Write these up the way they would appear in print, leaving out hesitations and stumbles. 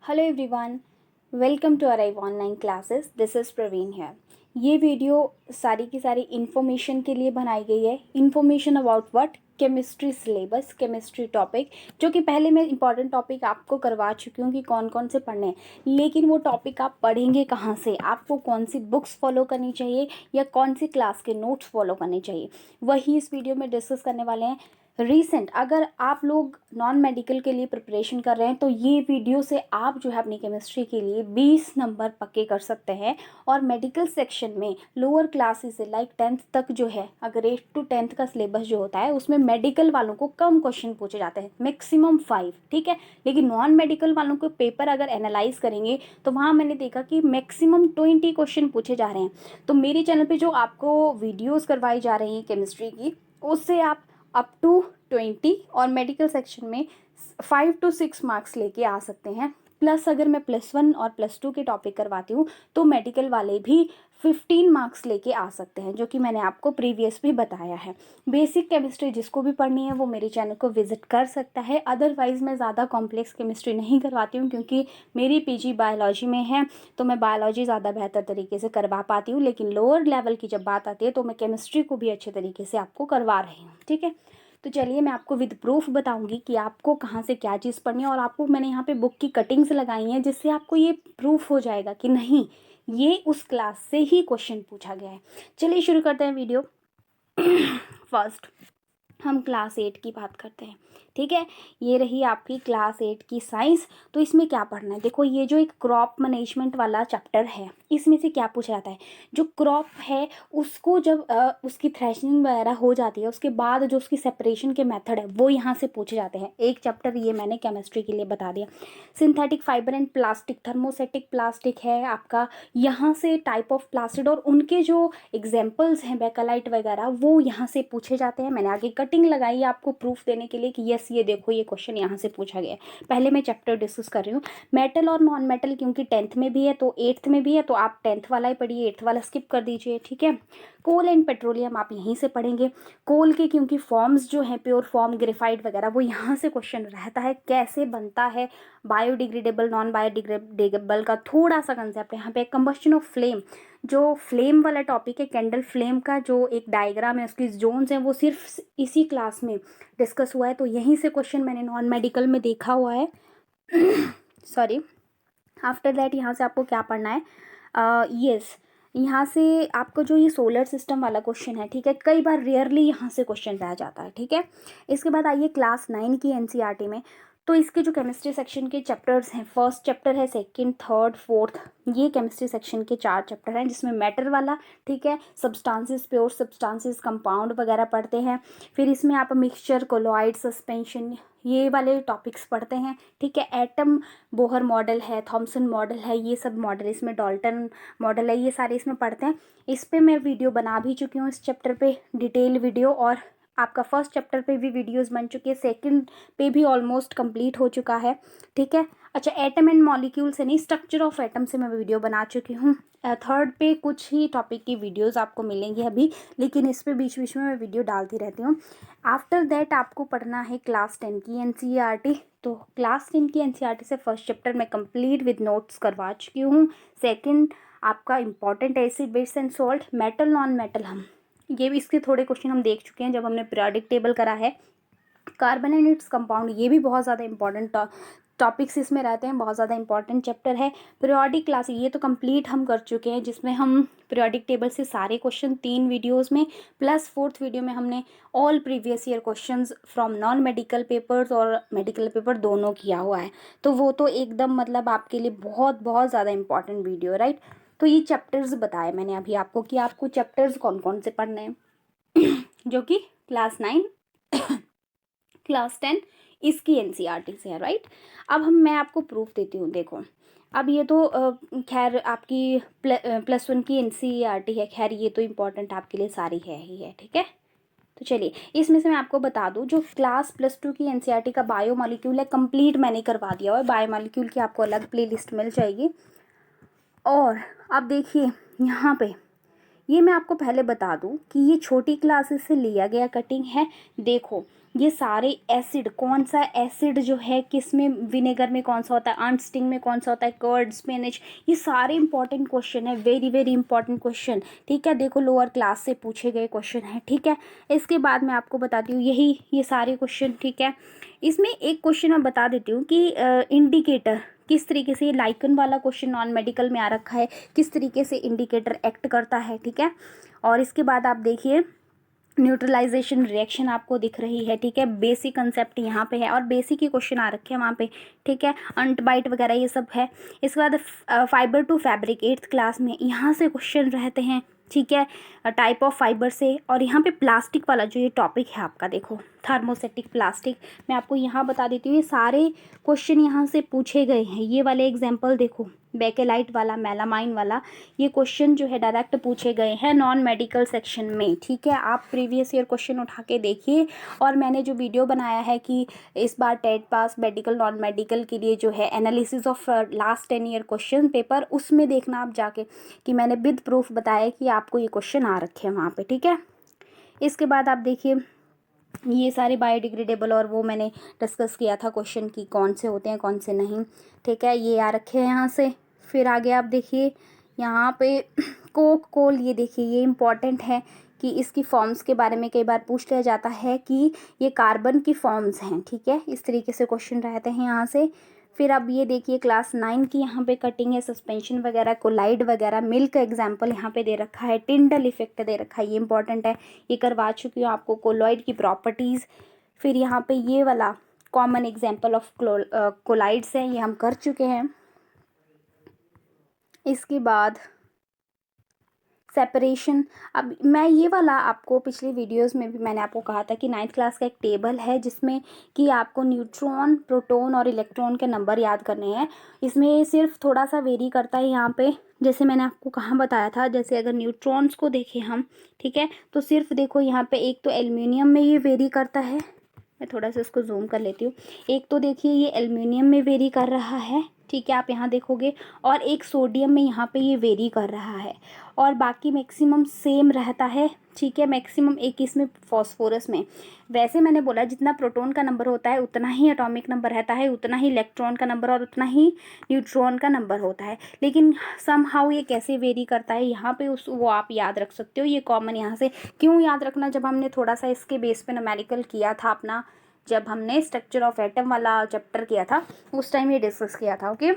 Hello everyone, welcome to arrive online classes. This is Praveen है। ये video सारी की सारी इन्फॉर्मेशन के लिए बनाई गई है। Information about what? Chemistry syllabus, chemistry topic, जो कि पहले मैं इंपॉर्टेंट टॉपिक आपको करवा चुकी हूँ कि कौन कौन से पढ़ने हैं। लेकिन वो टॉपिक आप पढ़ेंगे कहाँ से, आपको कौन सी बुक्स फॉलो करनी चाहिए या कौन सी क्लास के नोट्स फॉलो करने चाहिए, वही इस वीडियो में डिस्कस करने वाले हैं। रीसेंट अगर आप लोग नॉन मेडिकल के लिए प्रिपरेशन कर रहे हैं तो ये वीडियो से आप जो है अपनी केमिस्ट्री के लिए 20 नंबर पक्के कर सकते हैं। और मेडिकल सेक्शन में लोअर क्लासेस से लाइक 10th तक जो है, अगर 8 to 10th का सिलेबस जो होता है उसमें मेडिकल वालों को कम क्वेश्चन पूछे जाते हैं, मैक्सिमम 5, ठीक है। लेकिन नॉन मेडिकल वालों को पेपर अगर एनालाइज करेंगे तो वहाँ मैंने देखा कि मैक्सिमम 20 क्वेश्चन पूछे जा रहे हैं। तो मेरे चैनल पे जो आपको वीडियोस करवाई जा रही हैं केमिस्ट्री की, उससे आप अप टू 20 और मेडिकल सेक्शन में 5 to 6 मार्क्स लेके आ सकते हैं। प्लस अगर मैं +1 और +2 के टॉपिक करवाती हूँ तो मेडिकल वाले भी 15 मार्क्स लेके आ सकते हैं, जो कि मैंने आपको प्रीवियस भी बताया है। बेसिक केमिस्ट्री जिसको भी पढ़नी है वो मेरे चैनल को विजिट कर सकता है। अदरवाइज़ मैं ज़्यादा कॉम्प्लेक्स केमिस्ट्री नहीं करवाती हूँ क्योंकि मेरी पीजी बायोलॉजी में है, तो मैं बायोलॉजी ज़्यादा बेहतर तरीके से करवा पाती हूँ। लेकिन लोअर लेवल की जब बात आती है तो मैं केमिस्ट्री को भी अच्छे तरीके से आपको करवा रही हूँ, ठीक है। तो चलिए मैं आपको विद प्रूफ बताऊंगी कि आपको कहाँ से क्या चीज़ पढ़नी है। और आपको मैंने यहाँ पे बुक की कटिंग्स लगाई हैं जिससे आपको ये प्रूफ हो जाएगा कि नहीं, ये उस क्लास से ही क्वेश्चन पूछा गया है। चलिए शुरू करते हैं वीडियो। फर्स्ट हम क्लास 8 की बात करते हैं, ठीक है। ये रही आपकी क्लास 8 की साइंस। तो इसमें क्या पढ़ना है, देखो ये जो एक क्रॉप मैनेजमेंट वाला चैप्टर है, इसमें से क्या पूछा जाता है, जो क्रॉप है उसको जब उसकी थ्रेशनिंग वगैरह हो जाती है उसके बाद जो उसकी सेपरेशन के मेथड है वो यहाँ से पूछे जाते हैं। एक चैप्टर ये मैंने केमिस्ट्री के लिए बता दिया। Synthetic fibre and plastic, thermosetting plastic है आपका, यहाँ से टाइप ऑफ प्लास्टिक और उनके जो एग्जाम्पल्स हैं बेकालाइट वगैरह वो यहाँ से पूछे जाते हैं। मैंने आगे कटिंग लगाई है आपको प्रूफ देने के लिए कि यस ये देखो ये क्वेश्चन यहाँ से पूछा गया है। पहले मैं चैप्टर डिस्कस कर रही हूँ। मेटल और नॉन मेटल क्योंकि 10th में भी है तो 8th में भी है, तो आप 10th वाला ही पढ़िए, 8th वाला स्किप कर दीजिए, ठीक है। कोल एंड पेट्रोलियम आप यहीं से पढ़ेंगे। कोल के क्योंकि फॉर्म्स जो हैं, प्योर फॉर्म, ग्रेफाइट वगैरह, वो यहाँ से क्वेश्चन रहता है, कैसे बनता है, बायोडिग्रेडेबल नॉन बायोडिग्रेडेबल का थोड़ा सा कंसेप्ट है यहाँ पे। कंबस्शन ऑफ फ्लेम, जो फ्लेम वाला टॉपिक है, कैंडल फ्लेम का जो एक डायग्राम है, उसकी जोन्स हैं, वो सिर्फ इसी क्लास में डिस्कस हुआ है, तो यहीं से क्वेश्चन मैंने नॉन मेडिकल में देखा हुआ है। सॉरी। आफ्टर दैट यहाँ से आपको क्या पढ़ना है, यस यहाँ से आपको जो ये सोलर सिस्टम वाला क्वेश्चन है, ठीक है, कई बार रेयरली यहाँ से क्वेश्चन रह जाता है, ठीक है। इसके बाद आइए क्लास 9 की एनसीईआरटी में। तो इसके जो केमिस्ट्री सेक्शन के चैप्टर्स हैं, फर्स्ट चैप्टर है, सेकंड, थर्ड, फोर्थ, ये केमिस्ट्री सेक्शन के 4 चैप्टर हैं जिसमें मैटर वाला, ठीक है, सब्सटेंसेस, प्योर सब्सटेंसेस, कंपाउंड वगैरह पढ़ते हैं। फिर इसमें आप मिक्सचर, कोलॉइड, सस्पेंशन, ये वाले टॉपिक्स पढ़ते हैं, ठीक है। एटम, बोहर मॉडल है, थॉमसन मॉडल है, ये सब मॉडल, इसमें डाल्टन मॉडल है, ये सारे इसमें पढ़ते हैं। इस पे मैं वीडियो बना भी चुकी हूँ, इस चैप्टर पे डिटेल वीडियो, और आपका फर्स्ट चैप्टर पे भी वीडियोस बन चुकी है, सेकंड पे भी ऑलमोस्ट कंप्लीट हो चुका है, ठीक है। अच्छा, एटम एंड मॉलिक्यूल से नहीं, स्ट्रक्चर ऑफ एटम से मैं वीडियो बना चुकी हूँ। थर्ड पे कुछ ही टॉपिक की वीडियोस आपको मिलेंगी अभी, लेकिन इस पे बीच बीच में मैं वीडियो डालती रहती हूँ। आफ्टर दैट आपको पढ़ना है क्लास 10 की एनसीईआरटी। तो क्लास 10 की एनसीईआरटी से फर्स्ट चैप्टर मैं कंप्लीट विद नोट्स करवा चुकी हूँ। सेकंड आपका important acid, base and salt, metal, non metal, हम ये भी इसके थोड़े क्वेश्चन हम देख चुके हैं जब हमने पीरियोडिक टेबल करा है। कार्बन एंड इट्स कंपाउंड, ये भी बहुत ज़्यादा इंपॉर्टेंट टॉपिक्स इसमें रहते हैं, बहुत ज़्यादा इंपॉर्टेंट चैप्टर है। पीरियोडिक क्लास ये तो कंप्लीट हम कर चुके हैं जिसमें हम पीरियोडिक टेबल से सारे क्वेश्चन 3 वीडियोस में, प्लस 4th वीडियो में हमने all previous year questions from non medical papers और मेडिकल पेपर दोनों किया हुआ है। तो वो तो एकदम मतलब आपके लिए बहुत बहुत ज़्यादा इंपॉर्टेंट वीडियो, राइट। तो ये चैप्टर्स बताए मैंने अभी आपको कि आपको चैप्टर्स कौन कौन से पढ़ने हैं जो कि क्लास 9 क्लास 10 इसकी एनसीईआरटी से है, राइट। अब मैं आपको प्रूफ देती हूँ, देखो अब ये तो खैर आपकी +1 की एनसीईआरटी है, खैर ये तो इम्पोर्टेंट आपके लिए सारी है ही है, ठीक है। तो चलिए इसमें से मैं आपको बता दूं, जो क्लास +2 की एनसीईआरटी का बायो मॉलिक्यूल है कंप्लीट मैंने करवा दिया हुआ है। बायो मॉलिक्यूल की आपको अलग प्लेलिस्ट मिल जाएगी। और अब देखिए यहाँ पे, ये मैं आपको पहले बता दूं कि ये छोटी क्लासेस से लिया गया कटिंग है। देखो ये सारे एसिड, कौन सा एसिड जो है किस में, विनेगर में कौन सा होता है, आंटस्टिंग में कौन सा होता है, कर्ड, स्पिनच, ये सारे इंपॉर्टेंट क्वेश्चन है, वेरी वेरी इंपॉर्टेंट क्वेश्चन। ठीक है, देखो लोअर क्लास से पूछे गए क्वेश्चन है। ठीक है, इसके बाद मैं आपको बताती हूँ यही ये सारे क्वेश्चन। ठीक है, इसमें एक क्वेश्चन मैं बता देती हूँ कि इंडिकेटर किस तरीके से, ये लाइकन वाला क्वेश्चन नॉन मेडिकल में आ रखा है, किस तरीके से इंडिकेटर एक्ट करता है। ठीक है, और इसके बाद आप देखिए न्यूट्रलाइजेशन रिएक्शन आपको दिख रही है। ठीक है, बेसिक कंसेप्ट यहाँ पे है और बेसिक ही क्वेश्चन आ रखे हैं वहाँ पे। ठीक है, अंट बाइट वगैरह ये सब है। इसके बाद fibre to fabric 8th class में यहाँ से क्वेश्चन रहते हैं। ठीक है, टाइप ऑफ फाइबर से, और यहाँ पे प्लास्टिक वाला जो ये टॉपिक है आपका, देखो थर्मोसेटिक प्लास्टिक, मैं आपको यहाँ बता देती हूँ ये सारे क्वेश्चन यहाँ से पूछे गए हैं। ये वाले एग्जाम्पल देखो, बेकेलाइट वाला, मेलामाइन वाला, ये क्वेश्चन जो है डायरेक्ट पूछे गए हैं नॉन मेडिकल सेक्शन में। ठीक है, आप प्रीवियस ईयर क्वेश्चन उठा के देखिए, और मैंने जो वीडियो बनाया है कि इस बार TET pass medical non medical के लिए जो है analysis of last 10 year question paper, उसमें देखना आप जाके कि मैंने विद प्रूफ बताया कि आपको ये क्वेश्चन आ रखे हैं वहाँ पे। ठीक है, इसके बाद आप देखिए ये सारे बायोडिग्रेडेबल, और वो मैंने डिस्कस किया था क्वेश्चन की कौन से होते हैं कौन से नहीं। ठीक है, ये आ रखे हैं यहाँ से। फिर आगे आप देखिए यहाँ पे कोक कोल, ये देखिए ये इम्पॉर्टेंट है कि इसकी फॉर्म्स के बारे में कई बार पूछ लिया जाता है कि ये कार्बन की फॉर्म्स हैं। ठीक है, इस तरीके से क्वेश्चन रहते हैं यहाँ से। फिर अब ये देखिए क्लास 9 की यहाँ पे कटिंग है, सस्पेंशन वगैरह, कोलाइड वगैरह, मिल्क एग्जाम्पल यहाँ पे दे रखा है, टिंडल इफेक्ट दे रखा है, ये इंपॉर्टेंट है, ये करवा चुकी हूँ आपको, कोलॉइड की प्रॉपर्टीज़। फिर यहाँ पे ये वाला कॉमन एग्जाम्पल ऑफ कोलाइड्स है, ये हम कर चुके हैं। इसके बाद सेपरेशन, अब मैं ये वाला आपको पिछली वीडियोस में भी मैंने आपको कहा था कि 9th क्लास का एक टेबल है जिसमें कि आपको न्यूट्रॉन, प्रोटॉन और इलेक्ट्रॉन के नंबर याद करने हैं। इसमें सिर्फ थोड़ा सा वेरी करता है यहाँ पे, जैसे मैंने आपको कहाँ बताया था, जैसे अगर न्यूट्रॉन्स को देखें हम, ठीक है, तो सिर्फ देखो यहाँ पे एक तो एल्युमिनियम में ये वेरी करता है, मैं थोड़ा सा इसको जूम कर लेती हूँ, एक तो देखिए ये एल्युमिनियम में वेरी कर रहा है। ठीक है, आप यहाँ देखोगे, और एक सोडियम में यहाँ पे ये वेरी कर रहा है, और बाकी मैक्सिमम सेम रहता है। ठीक है, मैक्सिमम एक इसमें फॉस्फोरस में, वैसे मैंने बोला जितना प्रोटॉन का नंबर होता है उतना ही एटॉमिक नंबर रहता है, उतना ही इलेक्ट्रॉन का नंबर और उतना ही न्यूट्रॉन का नंबर होता है, लेकिन समहाउ ये कैसे वेरी करता है यहाँ पे उस वो आप याद रख सकते हो। ये कॉमन यहाँ से क्यों याद रखना, जब हमने थोड़ा सा इसके बेस पे न्यूमेरिकल किया था अपना, जब हमने स्ट्रक्चर ऑफ एटम वाला चैप्टर किया था उस टाइम ये डिस्कस किया था। Okay,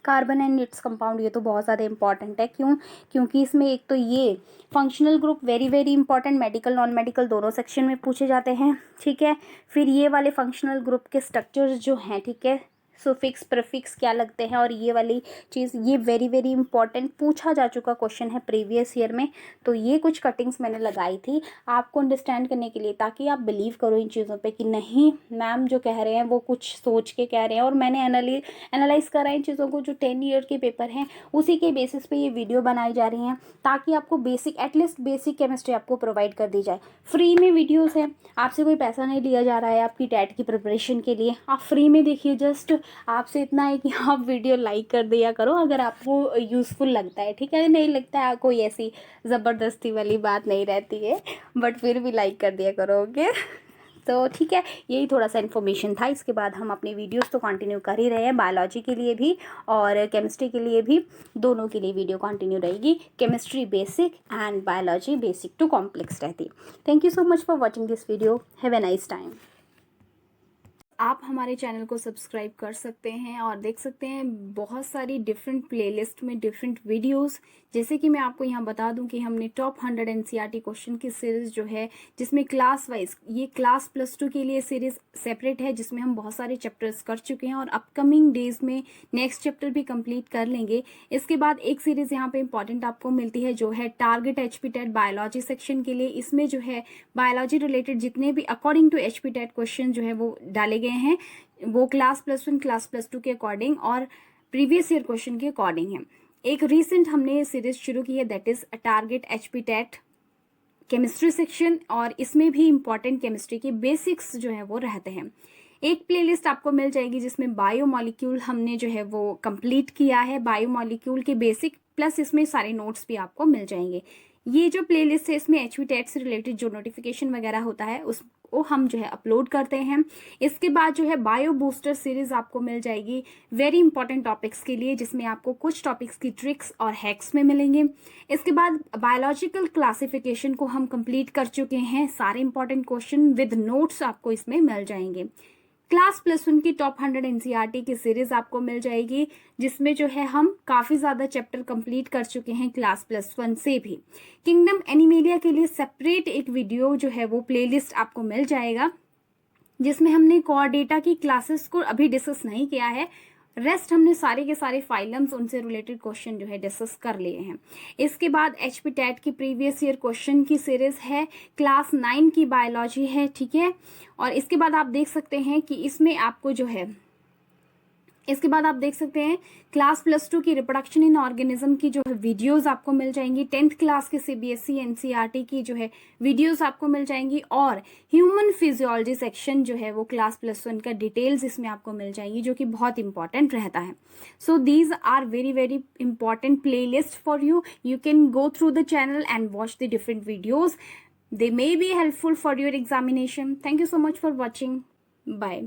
carbon and its compound, ये तो बहुत ज़्यादा इंपॉर्टेंट है। क्यों? क्योंकि इसमें एक तो ये functional group very very important, medical non medical दोनों सेक्शन में पूछे जाते हैं। ठीक है, फिर ये वाले फंक्शनल ग्रुप के स्ट्रक्चर्स जो हैं, ठीक है, सुफिक्स प्रीफिक्स क्या लगते हैं, और ये वाली चीज़ ये वेरी वेरी इंपॉर्टेंट पूछा जा चुका क्वेश्चन है प्रीवियस ईयर में। तो ये कुछ कटिंग्स मैंने लगाई थी आपको अंडरस्टैंड करने के लिए, ताकि आप बिलीव करो इन चीज़ों पे कि नहीं मैम जो कह रहे हैं वो कुछ सोच के कह रहे हैं, और मैंने एनालाइज करा इन चीज़ों को, जो 10 ईयर के पेपर हैं उसी के बेसिस पे ये वीडियो बनाई जा रही हैं, ताकि आपको बेसिक एटलीस्ट बेसिक केमिस्ट्री आपको प्रोवाइड कर दी जाए। फ्री में वीडियोज़ हैं, आपसे कोई पैसा नहीं लिया जा रहा है आपकी टेट की प्रिपरेशन के लिए, आप फ्री में देखिए। जस्ट आपसे इतना है कि आप वीडियो लाइक कर दिया करो अगर आपको यूज़फुल लगता है। ठीक है, नहीं लगता है, कोई ऐसी ज़बरदस्ती वाली बात नहीं रहती है, बट फिर भी लाइक कर दिया करो। ओके, तो ठीक है, यही थोड़ा सा इन्फॉर्मेशन था। इसके बाद हम अपनी वीडियोस तो कंटिन्यू कर ही रहे हैं, बायोलॉजी के लिए भी और केमिस्ट्री के लिए भी, दोनों के लिए वीडियो कंटिन्यू रहेगी। Chemistry basic and biology basic to complex रहती। Thank you so much for watching this video, have a nice time. आप हमारे चैनल को सब्सक्राइब कर सकते हैं और देख सकते हैं बहुत सारी डिफरेंट प्लेलिस्ट में डिफरेंट वीडियोस। जैसे कि मैं आपको यहाँ बता दूं कि हमने टॉप 100 एनसीईआरटी क्वेश्चन की सीरीज़ जो है, जिसमें क्लास वाइज, ये क्लास +2 के लिए सीरीज़ सेपरेट है, जिसमें हम बहुत सारे चैप्टर्स कर चुके हैं और अपकमिंग डेज में नेक्स्ट चैप्टर भी कंप्लीट कर लेंगे। इसके बाद एक सीरीज़ यहाँ पे इंपॉर्टेंट आपको मिलती है जो है target HP TET biology section के लिए। इसमें जो है बायोलॉजी रिलेटेड जितने भी according to HP TET question जो है वो डाले गए हैं, वो क्लास +1 क्लास +2 के अकॉर्डिंग और प्रीवियस ईयर क्वेश्चन के अकॉर्डिंग है। एक रीसेंट हमने सीरीज शुरू की है, that is target HP TET chemistry section, और इसमें भी इंपॉर्टेंट केमिस्ट्री के बेसिक्स जो है वो रहते हैं। एक प्लेलिस्ट आपको मिल जाएगी जिसमें बायोमॉलिक्यूल हमने जो है वो कंप्लीट किया है, बायोमॉलिक्यूल के बेसिक प्लस इसमें सारे नोट्स भी आपको मिल जाएंगे। ये जो प्लेलिस्ट है इसमें HVTET से रिलेटेड जो नोटिफिकेशन वगैरह होता है उसको हम जो है अपलोड करते हैं। इसके बाद जो है बायो बूस्टर सीरीज आपको मिल जाएगी वेरी इंपॉर्टेंट टॉपिक्स के लिए, जिसमें आपको कुछ टॉपिक्स की ट्रिक्स और हैक्स में मिलेंगे। इसके बाद बायोलॉजिकल क्लासिफिकेशन को हम कंप्लीट कर चुके हैं, सारे इंपॉर्टेंट क्वेश्चन विद नोट्स आपको इसमें मिल जाएंगे। क्लास +1 की टॉप 100 NCERT की सीरीज आपको मिल जाएगी, जिसमें जो है हम काफ़ी ज़्यादा चैप्टर कंप्लीट कर चुके हैं क्लास +1 से भी। किंगडम एनिमेलिया के लिए सेपरेट एक वीडियो जो है वो प्लेलिस्ट आपको मिल जाएगा, जिसमें हमने कोर डेटा की क्लासेस को अभी डिस्कस नहीं किया है, रेस्ट हमने सारे के सारे फाइलम्स उनसे रिलेटेड क्वेश्चन जो है डिस्कस कर लिए हैं। इसके बाद HPTET की प्रीवियस ईयर क्वेश्चन की सीरीज है, क्लास 9 की बायोलॉजी है, ठीक है। और इसके बाद आप देख सकते हैं कि इसमें आपको जो है इसके बाद आप देख सकते हैं क्लास +2 की रिप्रोडक्शन इन ऑर्गेनिज्म की जो है वीडियोस आपको मिल जाएंगी, 10th क्लास के CBSE NCERT की जो है वीडियोस आपको मिल जाएंगी, और ह्यूमन फिजियोलॉजी सेक्शन जो है वो क्लास +1 का डिटेल्स इसमें आपको मिल जाएंगी, जो कि बहुत इंपॉर्टेंट रहता है। So these are very very important playlist for you. You can go through the channel and watch the different videos, they may be helpful for your examination. Thank you so much for watching. Bye.